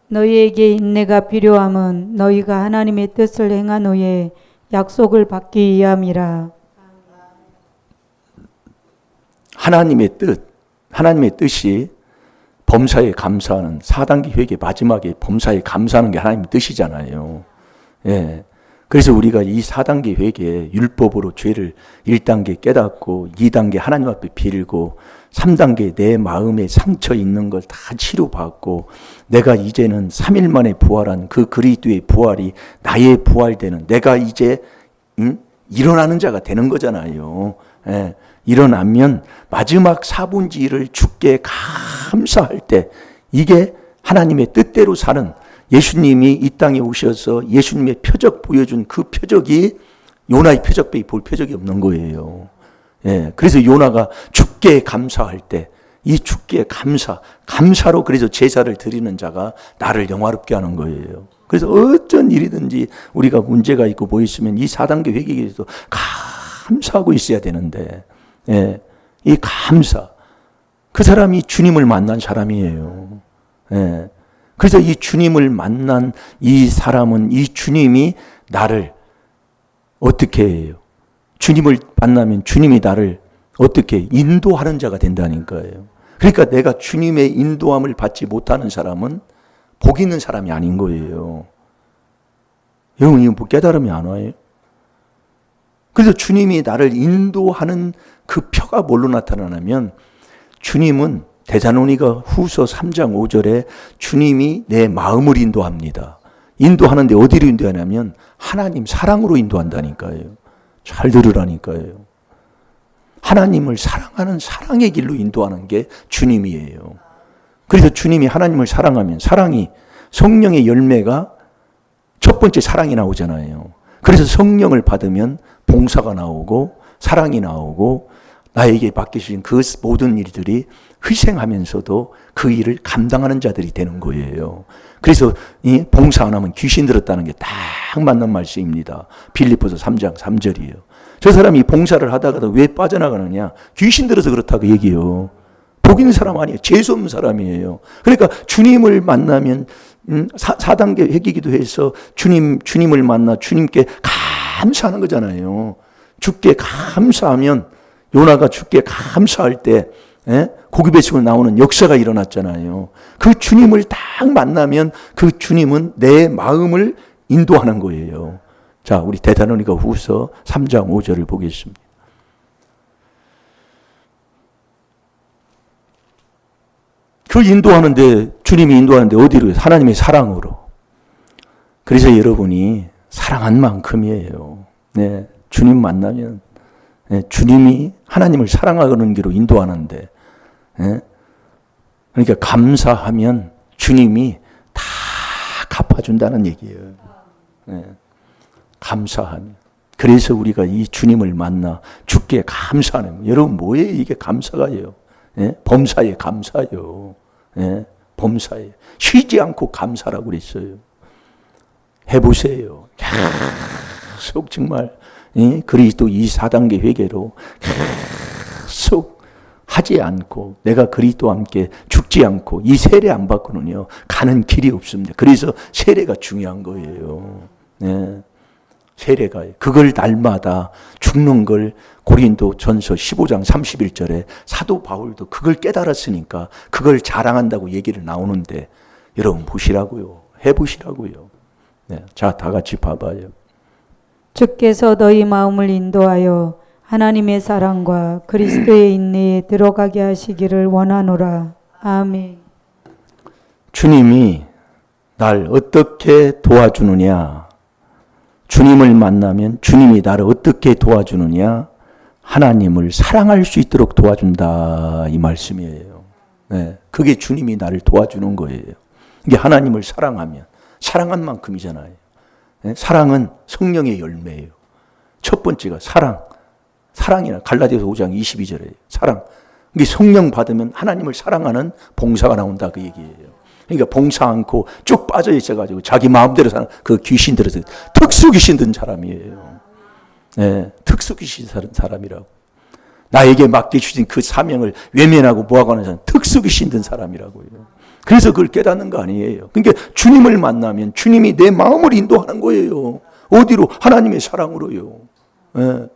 너희에게 인내가 필요함은 너희가 하나님의 뜻을 행한 후에 약속을 받기 위함이라. 하나님의 뜻이 범사에 감사하는 4단계 회개 마지막에 범사에 감사하는 게 하나님의 뜻이잖아요. 예. 그래서 우리가 이 4단계 회개 율법으로 죄를 1단계 깨닫고 2단계 하나님 앞에 빌고 3단계 내 마음에 상처 있는 걸 다 치료받고 내가 이제는 3일 만에 부활한 그 그리스도의 부활이 나의 부활되는 내가 이제 일어나는 자가 되는 거잖아요. 예. 일어나면 마지막 4분지를 주께 감사할 때 이게 하나님의 뜻대로 사는 예수님이 이 땅에 오셔서 예수님의 표적 보여준 그 표적이 요나의 표적밖에 볼 표적이 없는 거예요. 예, 그래서 요나가 주께 감사할 때 이 주께 감사로 그래서 제사를 드리는 자가 나를 영화롭게 하는 거예요. 그래서 어떤 일이든지 우리가 문제가 있고 뭐 있으면 이 4단계 회개에서 감사하고 있어야 되는데, 예, 이 감사. 그 사람이 주님을 만난 사람이에요. 예. 그래서 이 주님을 만난 이 사람은 이 주님이 나를 어떻게 해요? 주님을 만나면 주님이 나를 어떻게 인도하는 자가 된다니까요. 그러니까 내가 주님의 인도함을 받지 못하는 사람은 복 있는 사람이 아닌 거예요. 여러분 이거 뭐 깨달음이 안 와요? 그래서 주님이 나를 인도하는 그 표가 뭘로 나타나냐면 주님은 데살로니가 후서 3장 5절에 주님이 내 마음을 인도합니다. 인도하는데 어디로 인도하냐면 하나님 사랑으로 인도한다니까요. 잘 들으라니까요. 하나님을 사랑하는 사랑의 길로 인도하는 게 주님이에요. 그래서 주님이 하나님을 사랑하면 사랑이 성령의 열매가 첫 번째 사랑이 나오잖아요. 그래서 성령을 받으면 봉사가 나오고 사랑이 나오고 나에게 맡겨주신 그 모든 일들이 희생하면서도 그 일을 감당하는 자들이 되는 거예요. 그래서 이 봉사 안 하면 귀신 들었다는 게 딱 맞는 말씀입니다. 빌립보서 3장 3절이에요. 저 사람이 봉사를 하다가도 왜 빠져나가느냐? 귀신 들어서 그렇다고 얘기해요. 복 있는 사람 아니에요. 재수 없는 사람이에요. 그러니까 주님을 만나면 4단계 회개기도 해서 주님을 만나 주님께 감사하는 거잖아요. 주께 감사하면 요나가 주께 감사할 때 고기 배식으로 나오는 역사가 일어났잖아요. 그 주님을 딱 만나면 그 주님은 내 마음을 인도하는 거예요. 자, 우리 데살로니가 후서 3장 5절을 보겠습니다. 그 인도하는데 주님이 인도하는데 어디로? 하나님의 사랑으로. 그래서 여러분이 사랑한 만큼이에요. 네, 주님 만나면 네, 주님이 하나님을 사랑하는 길로 인도하는데 네, 그러니까 감사하면 주님이 다 갚아준다는 얘기예요. 네, 감사하면. 그래서 우리가 이 주님을 만나 주께 감사하는 여러분 뭐예요? 이게 감사가요. 네, 범사에 감사요. 네, 범사에 쉬지 않고 감사라고 그랬어요. 해보세요. 계속 정말 그리스도 이 4단계 회개로 계속 하지 않고 내가 그리스도와 함께 죽지 않고 이 세례 안 받고는요 가는 길이 없습니다. 그래서 세례가 중요한 거예요. 네. 세례가. 그걸 날마다 죽는 걸 고린도 전서 15장 31절에 사도 바울도 그걸 깨달았으니까 그걸 자랑한다고 얘기를 나오는데 여러분 보시라고요. 해보시라고요. 네, 자, 다 같이 봐봐요. 주께서 너희 마음을 인도하여 하나님의 사랑과 그리스도의 인내에 들어가게 하시기를 원하노라. 아멘. 주님이 날 어떻게 도와주느냐? 주님을 만나면 주님이 나를 어떻게 도와주느냐? 하나님을 사랑할 수 있도록 도와준다, 이 말씀이에요. 네, 그게 주님이 나를 도와주는 거예요. 이게 하나님을 사랑하면 사랑한 만큼이잖아요. 네, 사랑은 성령의 열매예요. 첫 번째가 사랑이나 갈라디아서 5장 22절에 사랑. 이게 성령 받으면 하나님을 사랑하는 봉사가 나온다, 그 얘기예요. 그러니까 봉사 않고 쭉 빠져 있어가지고 자기 마음대로 사는 그 귀신 들어서 특수 귀신 든 사람이에요. 네, 특수 귀신 든 사람이라고. 나에게 맡겨주신 그 사명을 외면하고 모아가는 사람, 특수 귀신 든 사람이라고요. 그래서 그걸 깨닫는 거 아니에요. 그러니까 주님을 만나면 주님이 내 마음을 인도하는 거예요. 어디로? 하나님의 사랑으로요. 네.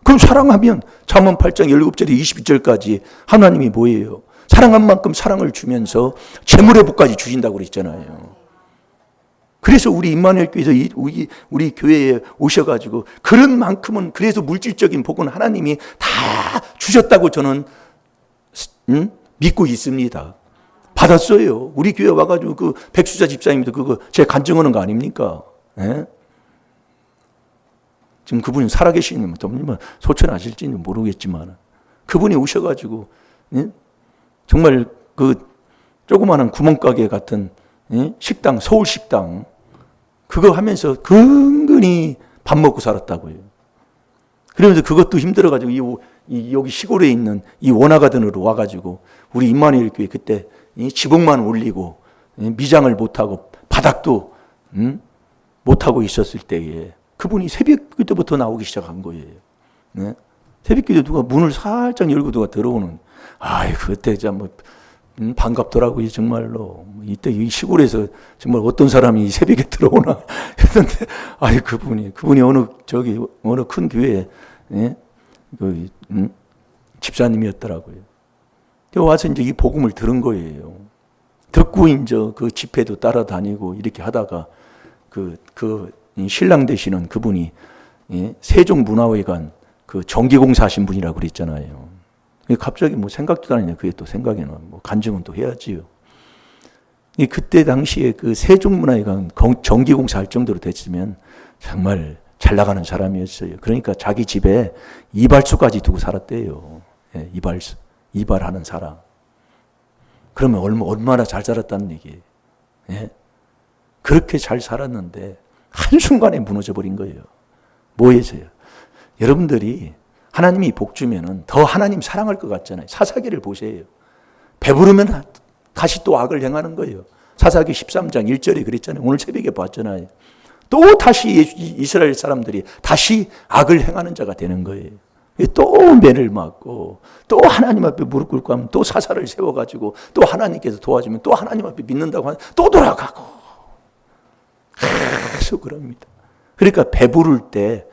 그럼 사랑하면 잠언 8장 17절에 22절까지 하나님이 뭐예요? 사랑한 만큼 사랑을 주면서 재물의 복까지 주신다고 그랬잖아요. 그래서 우리 임마누엘 교회에서 우리 교회에 오셔가지고 그런 만큼은, 그래서 물질적인 복은 하나님이 다 주셨다고 저는 믿고 있습니다. 받았어요. 우리 교회 와가지고 그 백수자 집사님도 그거 제 간증하는 거 아닙니까? 예? 지금 그분이 살아계시는 분 소천하실지는 모르겠지만 그분이 오셔가지고 예? 정말 그 조그마한 구멍가게 같은 예? 식당, 서울 식당 그거 하면서 근근히 밥 먹고 살았다고요. 그러면서 그것도 힘들어가지고 여기 시골에 있는 이 원화가든으로 와가지고 우리 임마누엘 교회 그때 지붕만 올리고 미장을 못하고 바닥도 못하고 있었을 때에 그분이 새벽 때부터 나오기 시작한 거예요. 네? 새벽기도 누가 문을 살짝 열고 누가 들어오는. 아이 그때 참 반갑더라고요 정말로. 이때 이 시골에서 정말 어떤 사람이 새벽에 들어오나 했는데 아이 그분이 어느 큰 교회 예? 집사님이었더라고요. 와서 이제 이 복음을 들은 거예요. 듣고 이제 그 집회도 따라다니고 이렇게 하다가 그 신랑 되시는 그분이 예? 세종문화회관 그 전기공사 하신 분이라고 그랬잖아요. 갑자기 뭐 생각도 안 했네. 그게 또 생각이 나. 뭐 간증은 또 해야지요. 그때 당시에 그 세종문화회관 전기공사 할 정도로 됐으면 정말 잘 나가는 사람이었어요. 그러니까 자기 집에 이발소까지 두고 살았대요. 예, 이발하는 사람. 그러면 얼마나 잘 살았다는 얘기예요. 예? 그렇게 잘 살았는데 한순간에 무너져 버린 거예요. 뭐해서요? 여러분들이 하나님이 복 주면은 더 하나님 사랑할 것 같잖아요. 사사기를 보세요. 배부르면 다시 또 악을 행하는 거예요. 사사기 13장 1절에 그랬잖아요. 오늘 새벽에 봤잖아요. 또 다시 이스라엘 사람들이 다시 악을 행하는 자가 되는 거예요. 또 매를 맞고 또 하나님 앞에 무릎 꿇고 하면 또 사사를 세워가지고 또 하나님께서 도와주면 또 하나님 앞에 믿는다고 하면 또 돌아가고 계속 그럽니다. 그러니까 배부를 때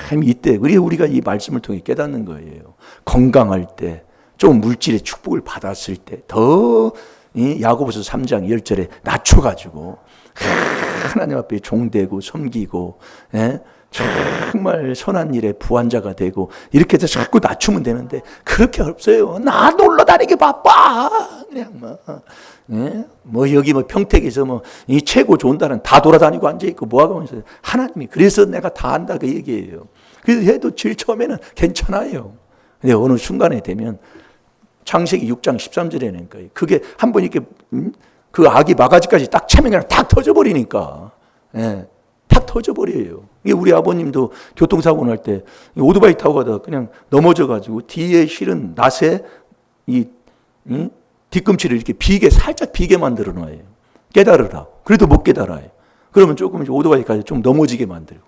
참 이때 우리가 이 말씀을 통해 깨닫는 거예요. 건강할 때 좀 물질의 축복을 받았을 때 더 야고보서 3장 10절에 낮춰가지고 하나님 앞에 종되고 섬기고 정말 선한 일에 부한자가 되고 이렇게 해서 자꾸 낮추면 되는데 그렇게 없어요. 나 놀러 다니기 바빠. 그냥 뭐 여기 뭐 평택에서 뭐 이 최고 좋은 데는 다 돌아다니고 앉아 있고 뭐하고 하면서 하나님이 그래서 내가 다 한다 그 얘기예요. 그래서 해도 제일 처음에는 괜찮아요. 근데 어느 순간에 되면 창세기 6장 13절에는 거예요. 그게 한번 이렇게 그 악이 마가지까지 딱 차면 그냥 탁 터져버리니까. 탁 터져버려요. 이게 우리 아버님도 교통사고 날 때 오토바이 타고 가다가 그냥 넘어져가지고 뒤에 실은 낫에 뒤꿈치를 이렇게 살짝 비게 만들어 놔요. 깨달으라. 그래도 못 깨달아요. 그러면 조금 오토바이까지 좀 넘어지게 만들고.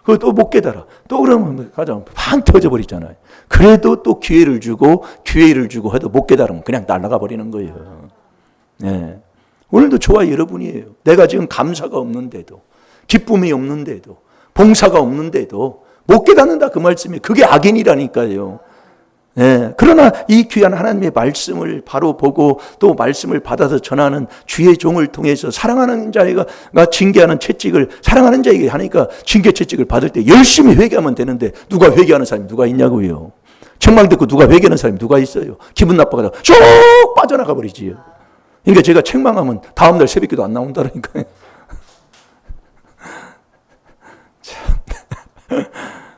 그거 또 못 깨달아. 또 그러면 가장 팡 터져버리잖아요. 그래도 또 기회를 주고 해도 못 깨달으면 그냥 날아가 버리는 거예요. 네. 오늘도 저와 여러분이에요. 내가 지금 감사가 없는데도 기쁨이 없는데도, 봉사가 없는데도 못 깨닫는다 그 말씀이 그게 악인이라니까요. 예, 그러나 이 귀한 하나님의 말씀을 바로 보고 또 말씀을 받아서 전하는 주의 종을 통해서 사랑하는 자가 징계하는 채찍을 사랑하는 자에게 하니까 징계 채찍을 받을 때 열심히 회개하면 되는데 누가 회개하는 사람이 누가 있냐고요. 책망 듣고 누가 회개하는 사람이 누가 있어요. 기분 나빠가지고 쭉 빠져나가 버리지요. 그러니까 제가 책망하면 다음날 새벽기도 안 나온다니까요.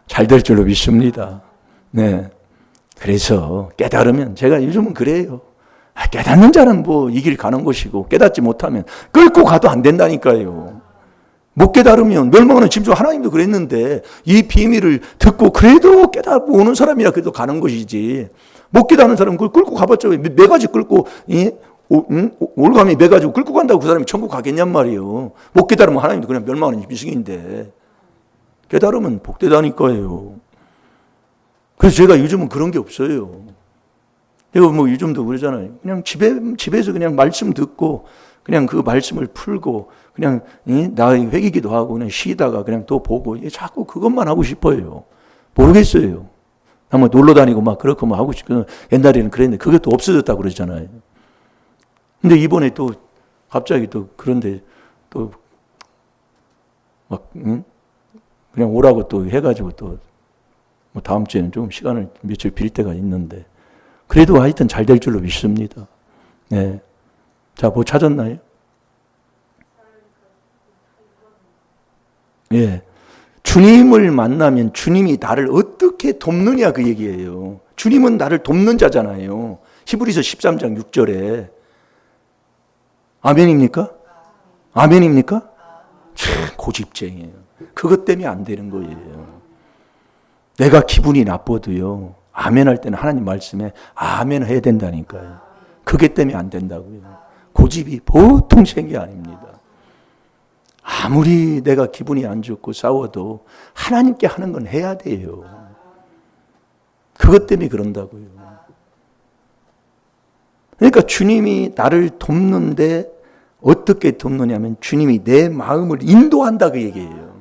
잘 될 줄로 믿습니다. 네. 그래서 깨달으면 제가 요즘은 그래요. 깨닫는 자는 뭐 이 길 가는 것이고 깨닫지 못하면 끌고 가도 안 된다니까요. 못 깨달으면 멸망하는 짐승 하나님도 그랬는데 이 비밀을 듣고 그래도 깨닫고 오는 사람이야 그래도 가는 것이지. 못 깨닫는 사람은 그걸 끌고 가봤자 매 가지 끌고 올가미 매 가지고 끌고 간다고 그 사람이 천국 가겠냔 말이에요. 못 깨달으면 하나님도 그냥 멸망하는 짐승인데 깨달으면 복되다니까요. 그래서 제가 요즘은 그런 게 없어요. 제가 뭐 요즘도 그러잖아요. 그냥 집에서 그냥 말씀 듣고 그냥 그 말씀을 풀고 그냥 나 회개기도 하고 그냥 쉬다가 그냥 또 보고 자꾸 그것만 하고 싶어요. 모르겠어요. 한번 놀러 다니고 막 그렇고 막 하고 싶고 옛날에는 그랬는데 그게 또 없어졌다고 그러잖아요. 근데 이번에 또 갑자기 또 그런데 또 막 그냥 오라고 또 해가지고 또 뭐 다음 주에는 좀 시간을 며칠 빌 때가 있는데 그래도 하여튼 잘 될 줄로 믿습니다. 네. 자, 뭐 찾았나요? 예. 주님을 만나면 주님이 나를 어떻게 돕느냐 그 얘기예요. 주님은 나를 돕는 자잖아요. 히브리서 13장 6절에 아멘입니까? 아멘입니까? 참 고집쟁이에요. 그것 때문에 안 되는 거예요. 내가 기분이 나빠도요. 아멘 할 때는 하나님 말씀에 아멘 해야 된다니까요. 그게 때문에 안 된다고요. 고집이 보통 생기 아닙니다. 아무리 내가 기분이 안 좋고 싸워도 하나님께 하는 건 해야 돼요. 그것 때문에 그런다고요. 그러니까 주님이 나를 돕는데 어떻게 돕느냐면 주님이 내 마음을 인도한다 그 얘기예요.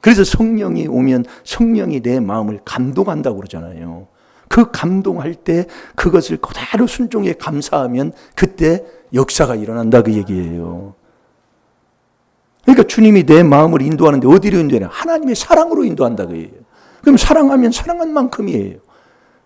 그래서 성령이 오면 성령이 내 마음을 감동한다고 그러잖아요. 그 감동할 때 그것을 그대로 순종에 감사하면 그때 역사가 일어난다 그 얘기예요. 그러니까 주님이 내 마음을 인도하는데 어디로 인도하냐? 하나님의 사랑으로 인도한다 그 얘기예요. 그럼 사랑하면 사랑한 만큼이에요.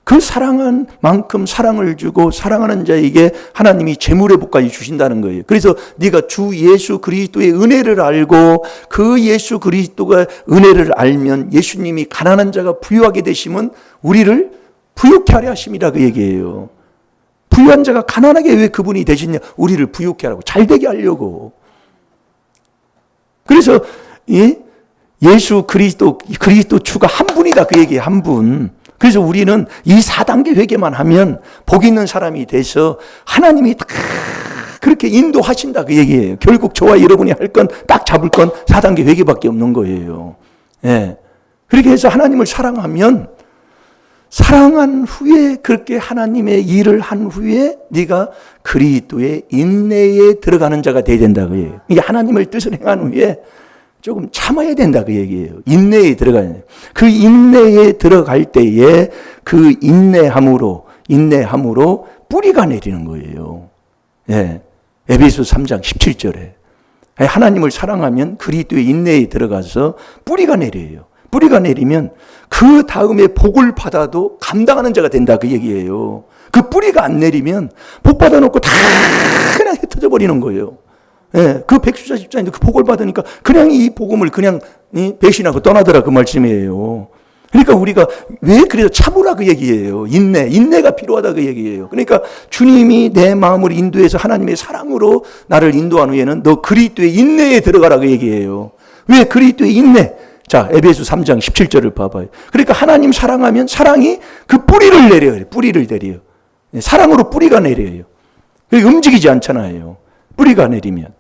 그 사랑한 만큼 사랑을 주고 사랑하는 자에게 하나님이 재물의 복까지 주신다는 거예요. 그래서 네가 주 예수 그리스도의 은혜를 알고 그 예수 그리스도가 은혜를 알면 예수님이 가난한 자가 부유하게 되시면 우리를 부유케 하려 하심이라 그 얘기예요. 부유한 자가 가난하게 왜 그분이 되시냐? 우리를 부유케 하라고 잘 되게 하려고. 그래서 예수 그리스도 주가 한 분이다 그 얘기예요. 한 분. 그래서 우리는 이 4단계 회개만 하면 복 있는 사람이 돼서 하나님이 다 그렇게 인도하신다 그 얘기예요. 결국 저와 여러분이 할 건 딱 잡을 건 4단계 회개밖에 없는 거예요. 예. 그렇게 해서 하나님을 사랑하면 사랑한 후에 그렇게 하나님의 일을 한 후에 네가 그리스도의 인내에 들어가는 자가 돼야 된다 그 얘기예요. 이게 하나님을 뜻을 행한 후에 조금 참아야 된다 그 얘기예요. 인내에 들어가야 돼요. 그 인내에 들어갈 때에 그 인내함으로 뿌리가 내리는 거예요. 예. 에베소 3장 17절에 하나님을 사랑하면 그리스도의 인내에 들어가서 뿌리가 내려요. 뿌리가 내리면 그 다음에 복을 받아도 감당하는 자가 된다 그 얘기예요. 그 뿌리가 안 내리면 복 받아놓고 다 그냥 흩어져 버리는 거예요. 예, 그 백수자 집사님도 그 복을 받으니까 그냥 이 복음을 그냥 배신하고 떠나더라 그 말씀이에요. 그러니까 우리가 왜 그래서 참으라 그 얘기예요. 인내가 필요하다 그 얘기예요. 그러니까 주님이 내 마음을 인도해서 하나님의 사랑으로 나를 인도한 후에는 너 그리스도의 인내에 들어가라 그 얘기예요. 왜 그리스도의 인내? 자, 에베소 3장 17절을 봐봐요. 그러니까 하나님 사랑하면 사랑이 그 뿌리를 내려요. 뿌리를 내려요. 사랑으로 뿌리가 내려요. 움직이지 않잖아요. 뿌리가 내리면.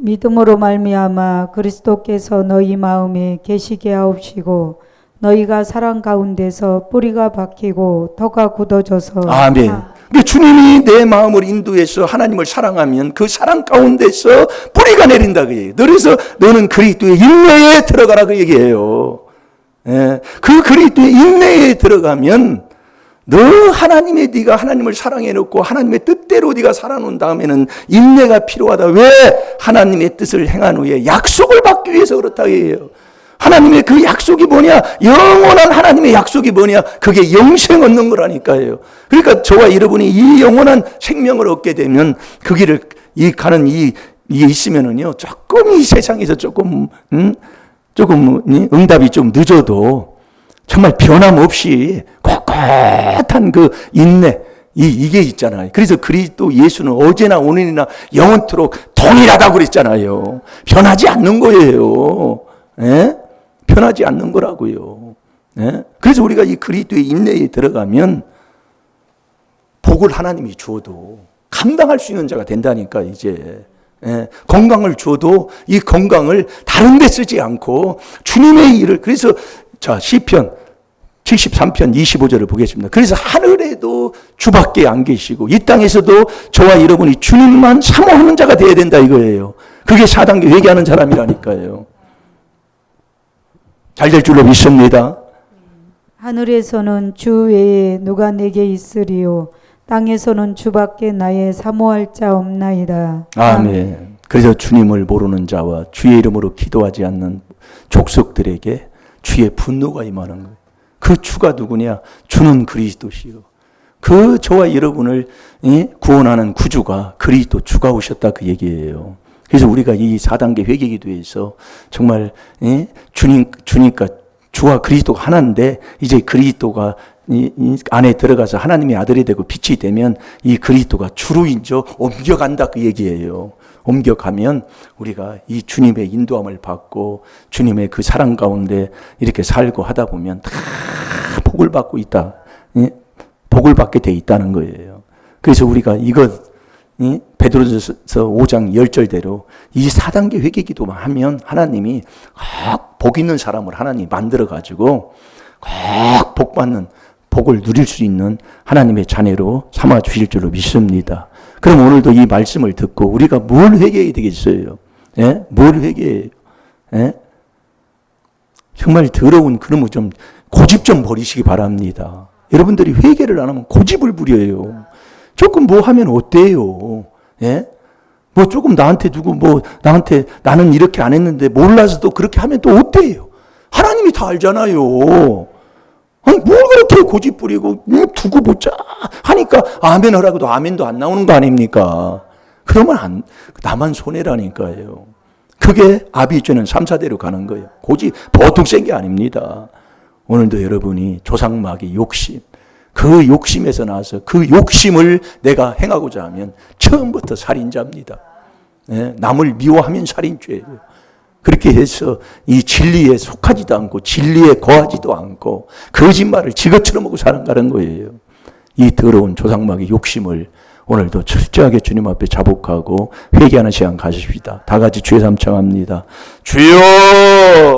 믿음으로 말미암아 그리스도께서 너희 마음에 계시게 하옵시고 너희가 사랑 가운데서 뿌리가 박히고 터가 굳어져서 아멘. 그러니까 주님이 내 마음을 인도해서 하나님을 사랑하면 그 사랑 가운데서 뿌리가 내린다 그 얘기예요. 그래서 너는 그리스도의 인내에 들어가라 그 얘기예요. 예, 그 그리스도의 인내에 들어가면 너 네가 하나님을 사랑해 놓고 하나님의 뜻대로 네가 살아놓은 다음에는 인내가 필요하다. 왜? 하나님의 뜻을 행한 후에 약속을 받기 위해서 그렇다 해요. 하나님의 그 약속이 뭐냐? 영원한 하나님의 약속이 뭐냐? 그게 영생 얻는 거라니까요. 그러니까 저와 여러분이 이 영원한 생명을 얻게 되면 그 길을 이게 있으면은요, 조금 이 세상에서 조금 응답이 좀 늦어도 정말 변함없이 꼿꼿한 그 인내, 이게 있잖아요. 그래서 그리스도 예수는 어제나 오늘이나 영원토록 동일하다고 그랬잖아요. 변하지 않는 거예요. 예? 변하지 않는 거라고요. 예? 그래서 우리가 이 그리스도의 인내에 들어가면 복을 하나님이 주어도 감당할 수 있는 자가 된다니까 이제. 예, 건강을 줘도 이 건강을 다른 데 쓰지 않고 주님의 일을, 그래서 자 시편 73편 25절을 보겠습니다. 그래서 하늘에도 주밖에 안 계시고 이 땅에서도 저와 여러분이 주님만 사모하는 자가 돼야 된다 이거예요. 그게 4단계 회개하는 사람이라니까요. 잘 될 줄로 믿습니다. 하늘에서는 주 외에 누가 내게 있으리요 땅에서는 주밖에 나의 사모할 자 없나이다. 아멘. 그래서 주님을 모르는 자와 주의 이름으로 기도하지 않는 족속들에게 주의 분노가 임하는 거예요. 그 주가 누구냐? 주는 그리스도시요. 그 저와 여러분을 구원하는 구주가 그리스도 주가 오셨다 그 얘기예요. 그래서 우리가 이 4단계 회개기도에서 정말 주님과 주와 그리스도가 하나인데 이제 그리스도가 이 안에 들어가서 하나님의 아들이 되고 빛이 되면 이 그리스도가 주로 인저 옮겨간다 그 얘기예요. 옮겨가면 우리가 이 주님의 인도함을 받고 주님의 그 사랑 가운데 이렇게 살고 하다 보면 다 복을 받고 있다. 복을 받게 돼 있다는 거예요. 그래서 우리가 이것 베드로전서 5장 10절대로 이 4단계 회개기도만 하면 하나님이 꼭 복 있는 사람을 하나님이 만들어가지고 꼭 복받는 복을 누릴 수 있는 하나님의 자녀로 삼아 주실 줄로 믿습니다. 그럼 오늘도 이 말씀을 듣고 우리가 뭘 회개해야 되겠어요? 예? 뭘 회개해요? 예? 정말 더러운 그런 좀 고집 좀 버리시기 바랍니다. 여러분들이 회개를 안 하면 고집을 부려요. 조금 뭐 하면 어때요? 예? 뭐 조금 나한테 두고 나한테 나는 이렇게 안 했는데 몰라서도 그렇게 하면 또 어때요? 하나님이 다 알잖아요. 아니 뭘 그렇게 고집 부리고 두고 보자 하니까 아멘 하라고도 아멘도 안 나오는 거 아닙니까? 그러면 나만 손해라니까요. 그게 아비죄는 3, 4대로 가는 거예요. 고집 보통 센 게 아닙니다. 오늘도 여러분이 조상마귀 욕심, 그 욕심에서 나와서 그 욕심을 내가 행하고자 하면 처음부터 살인자입니다. 네? 남을 미워하면 살인죄예요. 그렇게 해서 이 진리에 속하지도 않고 진리에 거하지도 않고 거짓말을 지것처럼 하고 살아가는 거예요. 이 더러운 조상마귀 욕심을 오늘도 철저하게 주님 앞에 자복하고 회개하는 시간 가지십시다. 다 같이 주의 삼창합니다. 주여!